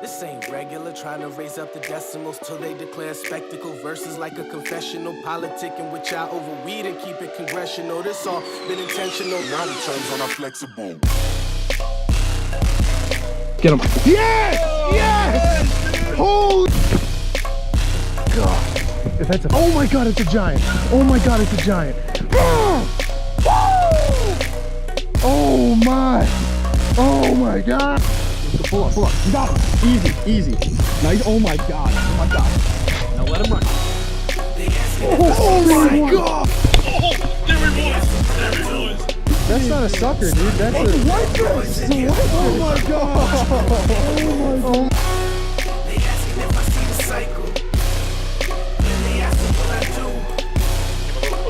This ain't regular, trying to raise up the decimals till they declare spectacle. Verses like a confessional, politicking with y'all over weed and keep it congressional. This all been intentional. Now the terms are not flexible. Get him. Yes! Yes! Holy God. If that's a, oh my God, it's a giant. Oh my God, it's a giant. Oh my. Oh my God. Pull up, pull up. You got him. Easy, easy. Nice. Oh my God. Oh my God. Now let him run. Oh my God. Oh, there he was. There he was. That's not a sucker, dude. That's a whitefish. It's a whitefish. Oh my God. Oh my God. They asking if I see the cycle. Then they asking what I do.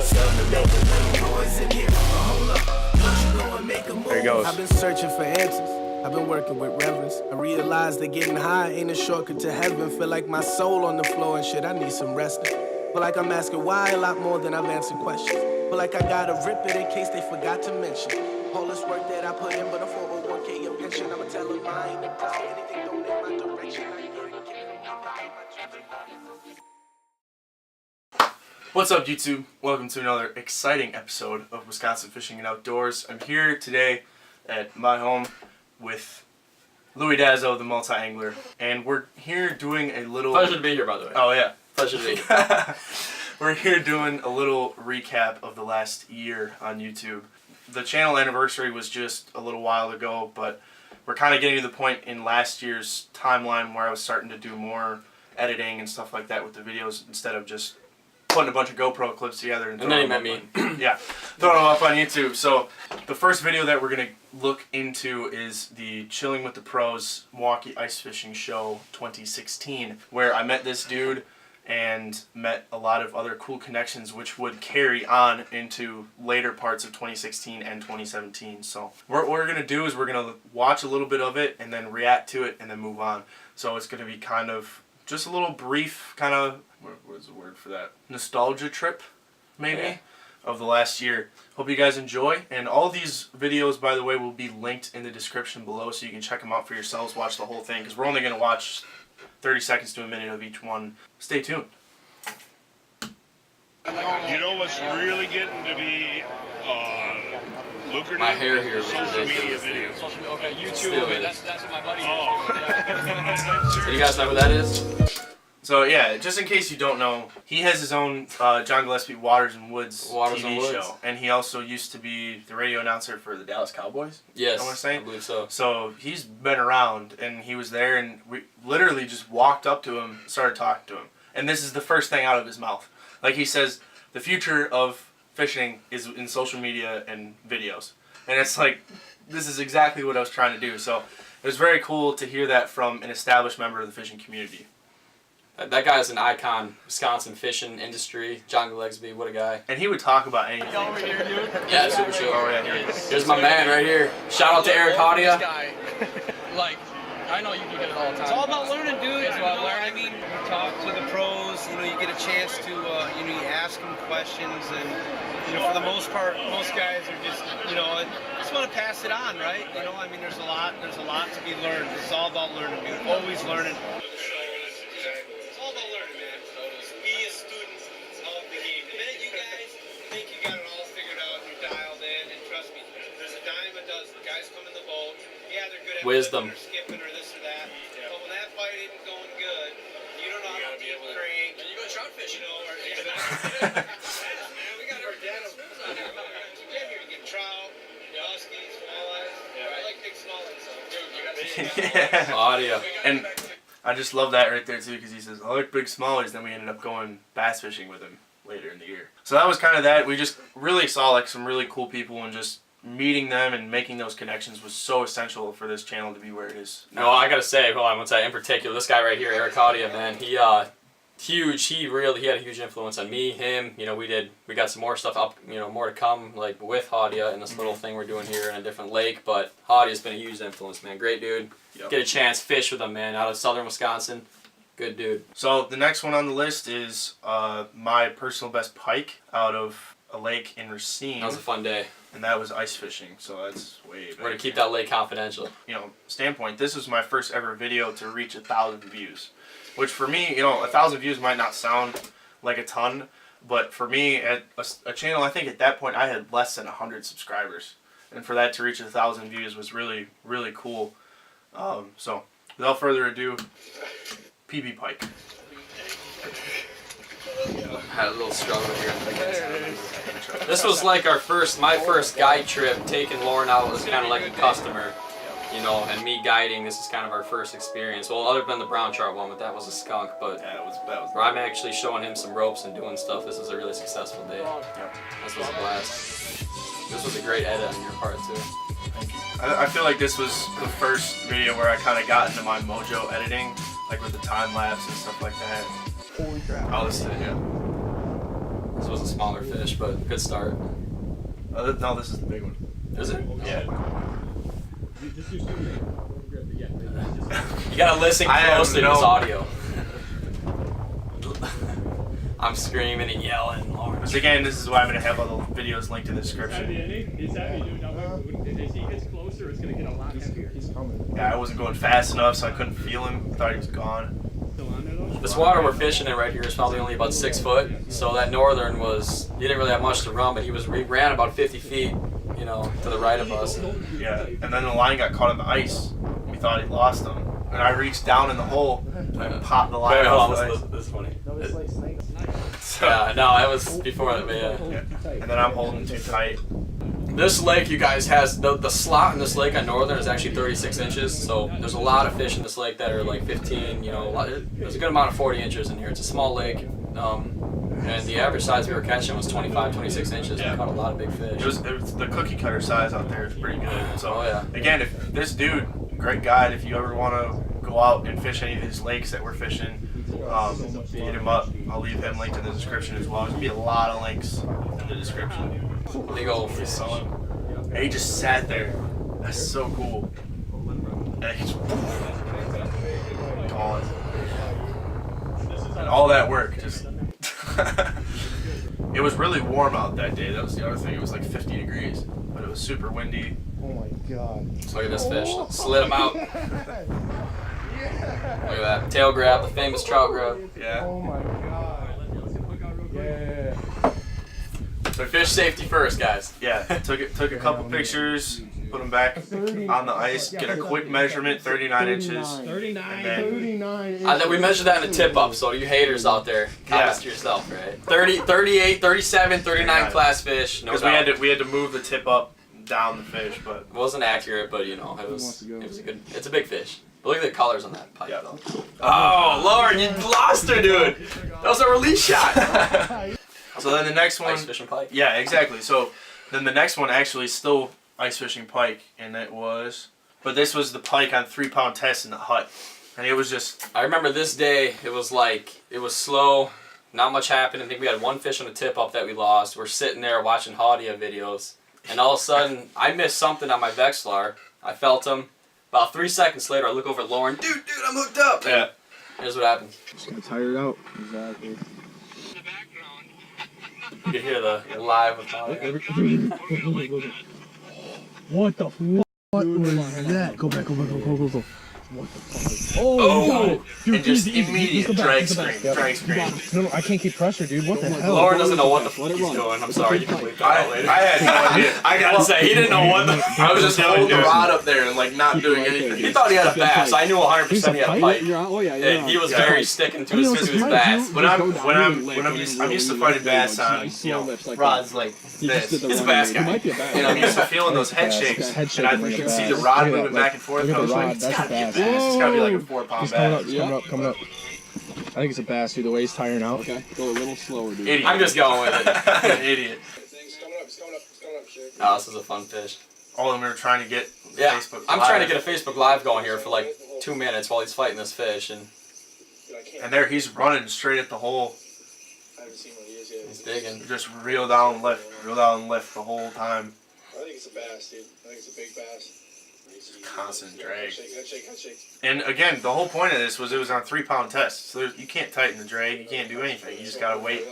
Something to make a little noise in here. Hold up. Don't you go and make a move. There he goes. I've been searching for answers. I've been working with reverence. I realized that getting high ain't a shortcut to heaven. Feel like my soul on the floor and shit, I need some resting. Feel like I'm asking why a lot more than I've answered questions. Feel like I gotta rip it in case they forgot to mention all this work that I put in, but a 401k a pension. I'ma tell them I ain't impressed with anything, don't in my direction. I ain't getting What's up, YouTube? Welcome to another exciting episode of Wisconsin Fishing and Outdoors. I'm here today at my home with Louis.dazzo, the multi-angler, and we're here doing a little... Pleasure to be here, by the way. Oh, yeah. Pleasure to be here. We're here doing a little recap of the last year on YouTube. The channel anniversary was just a little while ago, but we're kind of getting to the point in last year's timeline where I was starting to do more editing and stuff like that with the videos instead of just putting a bunch of GoPro clips together and then you met me. Yeah, throwing them up on YouTube. So the first video that we're going to look into is the Chilling with the Pros Milwaukee Ice Fishing Show 2016, where I met this dude and met a lot of other cool connections which would carry on into later parts of 2016 and 2017. So what we're going to do is we're going to watch a little bit of it and then react to it and then move on. So it's going to be kind of just a little brief kind of, what is the word for that? Nostalgia trip, maybe, yeah, of the last year. Hope you guys enjoy. And all these videos, by the way, will be linked in the description below so you can check them out for yourselves, watch the whole thing, because we're only going to watch 30 seconds to a minute of each one. Stay tuned. You know what's really getting to be lucrative? My hair here was social media ridiculous. videos. Okay, YouTube. Still that's what my buddy So you guys know who that is? So yeah, just in case you don't know, he has his own John Gillespie Waters and Woods TV show, and he also used to be the radio announcer for the Dallas Cowboys. Yes, I want to say. I believe so. So he's been around, and he was there, and we literally just walked up to him, started talking to him, and this is the first thing out of his mouth. Like he says, the future of fishing is in social media and videos, and it's like, this is exactly what I was trying to do. So it was very cool to hear that from an established member of the fishing community. That guy is an icon, Wisconsin fishing industry. John Gillespie, what a guy. And he would talk about anything. over here, dude. Yeah, super chill. Oh, yeah, he is. Here's my man right here. Shout out to Eric Haudia. Like, I know you can get it all the time. It's all about learning, dude. It's about learning. I mean, you talk to the pros, you get a chance to, you ask them questions, and, for the most part, most guys are just, just want to pass it on, right? I mean, there's a lot to be learned. It's all about learning, dude. Always learning. It's all about learning, man. Be a student of the game. The minute you guys think you got it all figured out, you're dialed in, and trust me, there's a dime a dozen guys come in the boat. Yeah, they're good at Wisdom. or skipping or this or that. Yeah. But when that bite isn't going good, you don't know how to deep crank. And you go trout fishing. Man, we got our data out here. You get here, you get trout, muskies, walleyes. Yeah. I like big smallies, so you got Yeah. Audio. And I just love that right there too, because he says, I like big smallies. Then we ended up going bass fishing with him later in the year. So that was kind of that. We just really saw like some really cool people, and just meeting them and making those connections was so essential for this channel to be where it is now. No, I gotta say, hold on one second. In particular, this guy right here, Eric Haudia, man, he huge. He had a huge influence on me, him. We got some more stuff up, more to come, like with Haudia and this little thing we're doing here in a different lake. But Haudia's been a huge influence, man. Great dude. Yep. Get a chance, fish with him, man, out of southern Wisconsin. Good dude. So the next one on the list is my personal best pike out of a lake in Racine. That was a fun day. And that was ice fishing, so that's way better. We're gonna keep that lake confidential. Standpoint, this was my first ever video to reach 1,000 views. Which for me, 1,000 views might not sound like a ton, but for me, at a channel, I think at that point I had less than 100 subscribers. And for that to reach 1,000 views was really, really cool. So, without further ado, PB Pike. Had a little struggle here. This was like my first guide trip, taking Loren out was kind of like a customer, and me guiding. This is kind of our first experience. Well, other than the brown trout one, but that was a skunk. But yeah, that was where I'm actually showing him some ropes and doing stuff. This was a really successful day. Yep. This was a blast. This was a great edit on your part too. Thank you. I feel like this was the first video where I kind of got into my mojo editing, like with the time lapse and stuff like that. Holy crap. Oh, this is it, yeah. This was a smaller fish, but good start. No, this is the big one. Is it? Yeah. You gotta listen closely to this audio. I'm screaming and yelling. Because again, this is why I'm going to have all the videos linked in the description. It's heavy, dude. As he gets closer, it's going to get a lot heavier. He's coming. Yeah, I wasn't going fast enough, so I couldn't feel him. I thought he was gone. This water we're fishing in right here is probably only about 6 foot. So that northern he didn't really have much to run, but he ran about 50 feet, to the right of us. Yeah, and then the line got caught in the ice. We thought he lost him. And I reached down in the hole and popped the line off the ice. This is funny. Yeah, no, it was before that, but yeah. And then I'm holding too tight. This lake, you guys, has the slot in this lake on northern is actually 36 inches. So there's a lot of fish in this lake that are like 15. There's a good amount of 40 inches in here. It's a small lake, and the average size we were catching was 25, 26 inches. Yeah. We caught a lot of big fish. It was the cookie cutter size out there is pretty good. So yeah. Again, if this dude, great guide, if you ever want to go out and fish any of these lakes that we're fishing, hit him up. I'll leave him linked in the description as well. There's gonna be a lot of links in the description. Big old You fish. saw him. And he just sat there. That's so cool. And he's gone. And all that work just. It was really warm out that day. That was the other thing. It was like 50 degrees, but it was super windy. Oh my god. Look at this fish. Slid him out. Look at that. Tail grab, the famous trout grab. Yeah. Oh my god. Yeah. So fish safety first, guys. Yeah. Took a couple pictures, put them back on the ice, get a quick measurement, 39 inches. 39. And then we measured that in a tip up, so you haters out there, comment to yourself, right? 30, 38, 37, 39 class fish. No Because doubt. we had to move the tip up down the fish, but It wasn't accurate, but it was a good. It's a big fish. But look at the colors on that pike, Yeah. though. Oh, Loren, you lost her, dude. That was a release shot. So then the next one, Ice fishing pike. yeah, exactly. So then the next one actually is still ice fishing pike, and but this was the pike on 3-pound test in the hut, and it was just. I remember this day. It was slow. Not much happened. I think we had one fish on the tip up that we lost. We're sitting there watching Haudia videos, and all of a sudden I missed something on my Vexlar. I felt him. About 3 seconds later, I look over at Loren. Dude, I'm hooked up. Yeah. Here's what happened. Just got tired out. Exactly. You can hear the live with Haudia. What the fuck? What was that? Go back. What the fuck? Oh! Dude, And just easy. immediate Just go back, drag just go back. scream. No, I can't keep pressure, dude. What the hell? Loren doesn't know what the fuck he's doing. I'm sorry, you can bleep that out later. I had no idea. I gotta say, he didn't know what the. I was just holding the rod up there and like not doing He anything. thought he had a bass. I knew 100% he had a pike. Oh yeah, And he was very sticking to his bass. I'm used to fighting bass on rods like this. He's a bass guy. And I'm used to feeling those head shakes, and I can see the rod moving back and forth. And I was like, it's gotta be a bass. It's gotta be like a 4-pound bass. Coming up. I think it's a bass, dude. The way he's tiring out. Okay, go a little slower, dude. Idiot. I'm just going with it. An idiot. Oh, this is a fun fish. Oh, and we were trying to get Yeah, Facebook I'm Live. trying to get a Facebook Live going here for like 2 minutes while he's fighting this fish, and And there he's running straight at the hole. he's digging. Just reel down, lift the whole time. I think it's a bass, dude. I think it's a big bass. Constant drag. Shake. And again, the whole point of this was it was on 3-pound test. So you can't tighten the drag, you can't do anything. You just gotta wait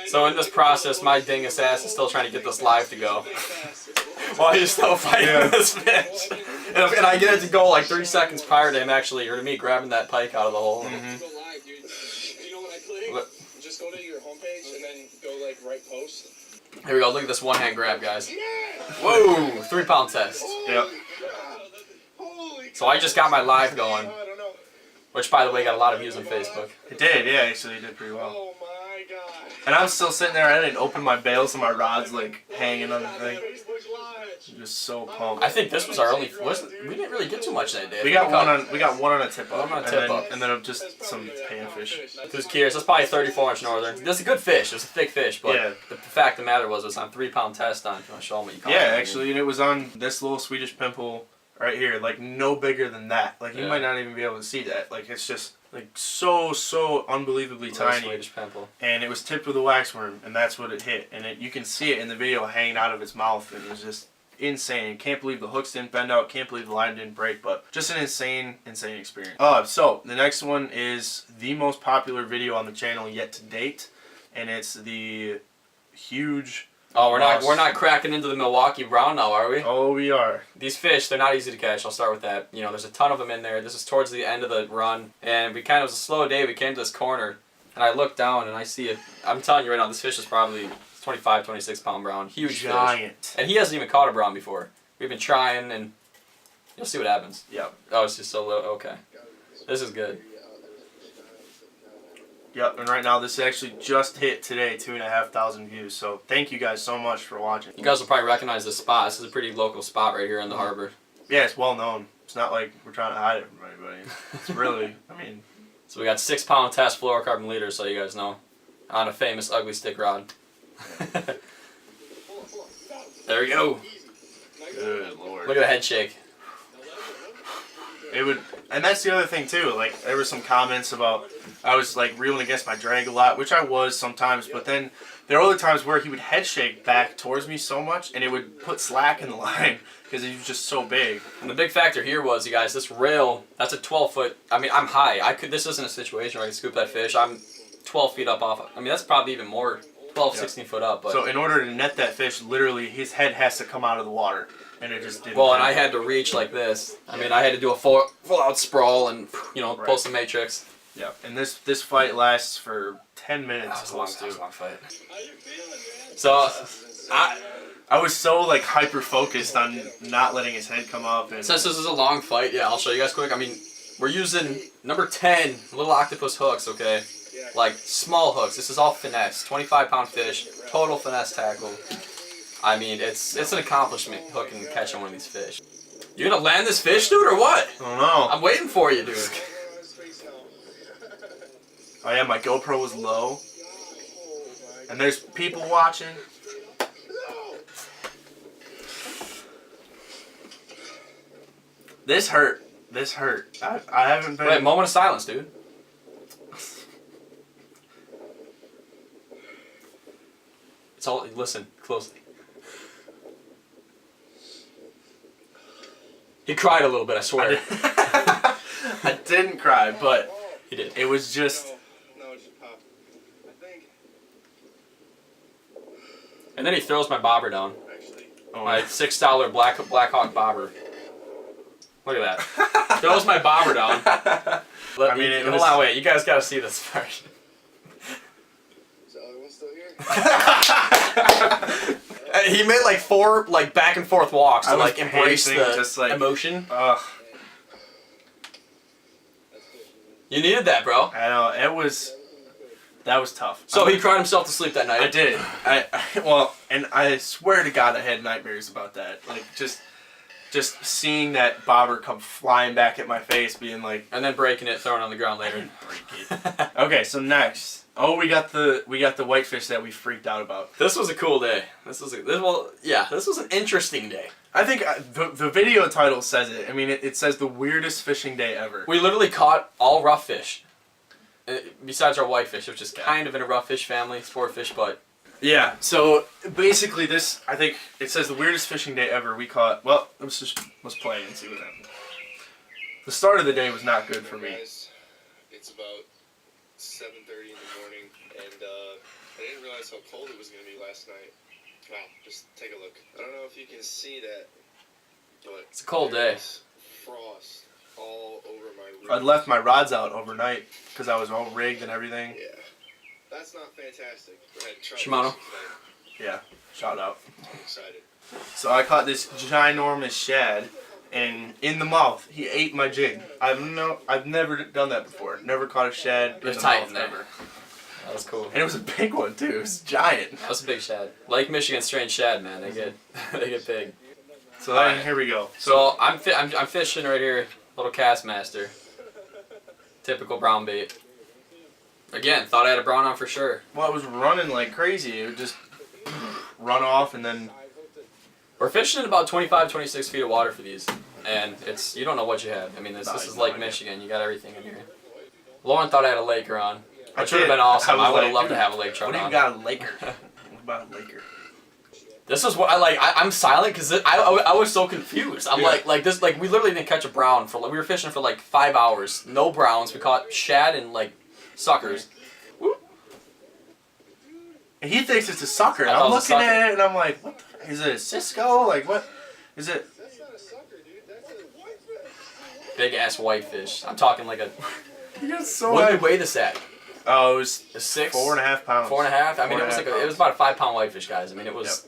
So in this process, my dingus ass is still trying to get this live to go. While he's still fighting this fish. And I get it to go like 3 seconds prior to him actually, or to me grabbing that pike out of the hole. Just go to your homepage and then go like right post. Here we go, look at this one-hand grab, guys. Whoa, 3-pound test. Yep. So I just got my live going, which by the way got a lot of views on Facebook. It did, yeah, actually it did pretty well. Oh my god. And I'm still sitting there, I didn't open my bails and my rod's like hanging on the thing. Just so pumped. I think this was our only. We didn't really get too much that day. We got one on a tip up. One on a tip up. And then just some panfish. Who's curious? That's probably 34-inch northern. That's a good fish. It was a thick fish, but the fact of the matter was it was on 3-pound test on. If you want to show them what you caught. Yeah, actually, and it was on this little Swedish pimple right here, like no bigger than that. Like you might not even be able to see that. Like it's just like so unbelievably tiny. Swedish pimple. And it was tipped with a waxworm, and that's what it hit. And you can see it in the video hanging out of its mouth, and it was just insane. Can't believe the hooks didn't bend out. Can't believe the line didn't break. But just an insane experience. So the next one is the most popular video on the channel yet to date, and it's the huge. Oh, we're not cracking into the Milwaukee Brown now, are we? Oh, we are. These fish, they're not easy to catch. I'll start with that. You know, there's a ton of them in there. This is towards the end of the run, and it was a slow day. We came to this corner, and I looked down, and I see it. I'm telling you right now, this fish is probably 25, 26-pound brown. Huge Giant. fish. And he hasn't even caught a brown before. We've been trying, and you'll see what happens. Yep. Oh, it's just so low. Okay. This is good. Yep, and right now this actually just hit today 2,500 views. So thank you guys so much for watching. You guys will probably recognize this spot. This is a pretty local spot right here in the harbor. Yeah, it's well known. It's not like we're trying to hide it from anybody. It's really, I mean. So we got 6-pound test fluorocarbon leaders, so you guys know, on a famous ugly stick rod. There we go. Good lord. Look at the head shake. It would, and that's the other thing too. Like there were some comments about I was like reeling against my drag a lot, which I was sometimes. But then there were other times where he would head shake back towards me so much, and it would put slack in the line because he was just so big. And the big factor here was, you guys, this rail. That's a 12-foot. I mean, I'm high. This isn't a situation where I can scoop that fish. I'm 12 feet up off. I mean, that's probably even more. 12, 16 foot up. But so in order to net that fish, literally his head has to come out of the water. And it just didn't. Well, and I had to reach like this. I mean, I had to do a full out sprawl and, you know, post the matrix. Yeah, and this fight lasts for 10 minutes. That was a long fight. How you feeling, man? So, I was so like hyper focused on not letting his head come up. And since this is a long fight, yeah, I'll show you guys quick. I mean, we're using number 10 little octopus hooks, okay? Like small hooks. This is all finesse. 25-pound fish, total finesse tackle. I mean, it's an accomplishment hooking and catching one of these fish. You gonna land this fish, dude, or what? I don't know. I'm waiting for you, dude. Oh yeah, my GoPro was low. And there's people watching. This hurt. This hurt. I haven't been... Wait, moment of silence, dude. It's all... Listen closely. He cried a little bit, I swear. I didn't cry, but he did. It was just... No, it just popped. I think... And then he throws my bobber down. Actually. Oh, my $6 Black Hawk bobber. Look at that. Throws my bobber down. I mean, it was... Hold on, wait. You guys got to see this part. Is the other one still here? He made like 4 like back and forth walks to like embrace pacing, the just, like, emotion. Ugh. You needed that, bro. I know, that was tough. So he cried himself to sleep that night. I did. Well, and I swear to God I had nightmares about that. Like, just seeing that bobber come flying back at my face, being like... And then breaking it, throwing it on the ground later. Break it. Okay, so next. Oh, we got the whitefish that we freaked out about. This was a cool day. This was an interesting day. I think the video title says it. I mean, it says the weirdest fishing day ever. We literally caught all rough fish. Besides our whitefish, which is kind of in a rough fish family, sport fish, but... Yeah, so basically this, I think, it says the weirdest fishing day ever. We caught, well, let's play and see what happens. The start of the day was not good for me. It's about 7:30 in the morning, and I didn't realize how cold it was going to be last night. Wow, just take a look. I don't know if you can see that, but It's a cold day. Frost all over my roof. I left my rods out overnight because I was all rigged and everything. Yeah, that's not fantastic. We had Trout Shimano. Yeah, shout out. I'm excited. So I caught this ginormous shad, and in the mouth, he ate my jig. I've never done that before. Never caught a shad in was the tight mouth in there. ever. That was cool. And it was a big one too. It was giant. That was a big shad. Lake Michigan strange shad, man. They get they get big. So then, here we go. So I'm fishing right here, little Castmaster. Typical brown bait. Again, thought I had a brown on for sure. Well, it was running like crazy. It would just run off and then. We're fishing in about 25, 26 feet of water for these, and it's you don't know what you have. I mean, this is Lake Michigan. You got everything in here. Loren thought I had a Laker on, which would have been awesome. I would have loved to have a Lake Trout What do you on. got a Laker? What about a Laker? This is what I like. I'm silent because I was so confused. I'm Yeah. like this we literally didn't catch a brown for we were fishing for like 5 hours. No browns. We caught shad and like suckers. And he thinks it's a sucker. I I'm thought it was a looking sucker. at it and I'm like, what the, is it a Cisco? Like what? Is it? That's not a sucker, dude. That's a whitefish. Big ass whitefish. I'm talking like a. Yes, so What did we weigh this at? Oh, it was A 6? 4.5 pounds. 4.5. I mean, it was like it was about a 5-pound whitefish, guys. I mean, it was.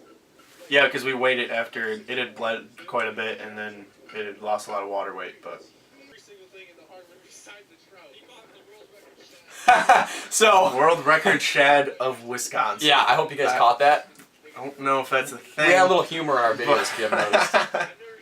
Yeah, because we weighed it after it had bled quite a bit and then it had lost a lot of water weight. But Every single thing in the harbor besides the trout. He bought the world record shad. So. world record shad of Wisconsin. Yeah, I hope you guys caught that. I don't know if that's a thing. We had a little humor in our videos, if you haven't noticed.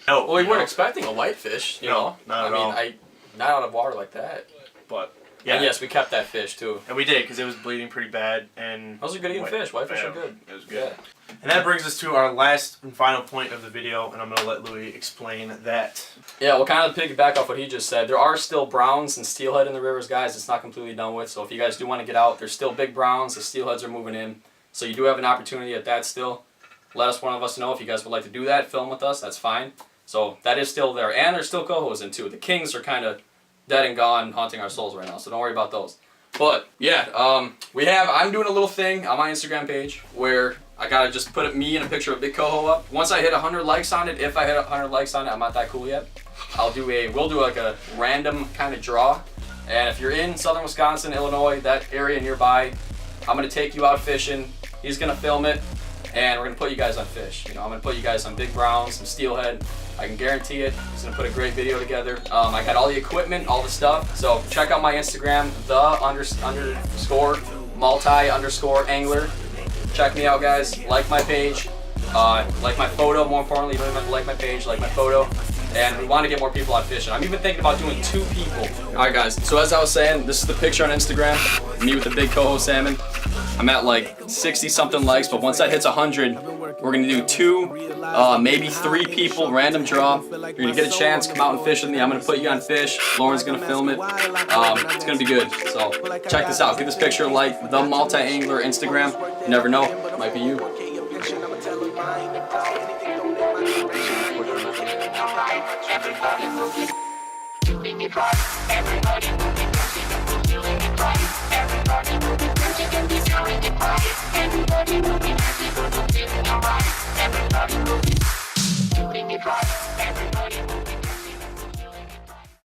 No. Well, we weren't no, expecting a whitefish, you No, know. not at I mean, all. not out of water like that. But yeah. And yes, we kept that fish too. And we did because it was bleeding pretty bad. And Those are good eating fish. Whitefish yeah, are good. It was good. Yeah. And that brings us to our last and final point of the video, and I'm going to let Louie explain that. Yeah, we'll kind of piggyback off what he just said. There are still browns and steelhead in the rivers, guys. It's not completely done with. So if you guys do want to get out, there's still big browns. The steelheads are moving in. So you do have an opportunity at that still. Let one of us know if you guys would like to do that. Film with us. That's fine. So that is still there. And there's still cohos in too. The kings are kind of dead and gone, haunting our souls right now. So don't worry about those. But yeah, I'm doing a little thing on my Instagram page where I gotta just put me and a picture of a big coho up. Once I hit 100 likes on it, if I hit 100 likes on it, I'm not that cool yet. We'll do like a random kind of draw. And if you're in southern Wisconsin, Illinois, that area nearby, I'm gonna take you out fishing. He's gonna film it, and we're gonna put you guys on fish. You know, I'm gonna put you guys on big browns, some steelhead. I can guarantee it. He's gonna put a great video together. I got all the equipment, all the stuff. So check out my Instagram, _multi_angler. Check me out, guys. Like my page. Like my photo. More importantly, you don't even have to like my page. Like my photo. And we want to get more people on fishing. I'm even thinking about doing 2 people. All right, guys. So as I was saying, this is the picture on Instagram. Me with the big coho salmon. I'm at like 60-something likes, but once that hits 100, we're gonna do 2, maybe 3 people, random draw. You're gonna get a chance, come out and fish with me. I'm gonna put you on fish. Loren's gonna film it. It's gonna be good. So check this out. Give this picture a like. The Multi-Angler Instagram. You never know, it might be you. Everybody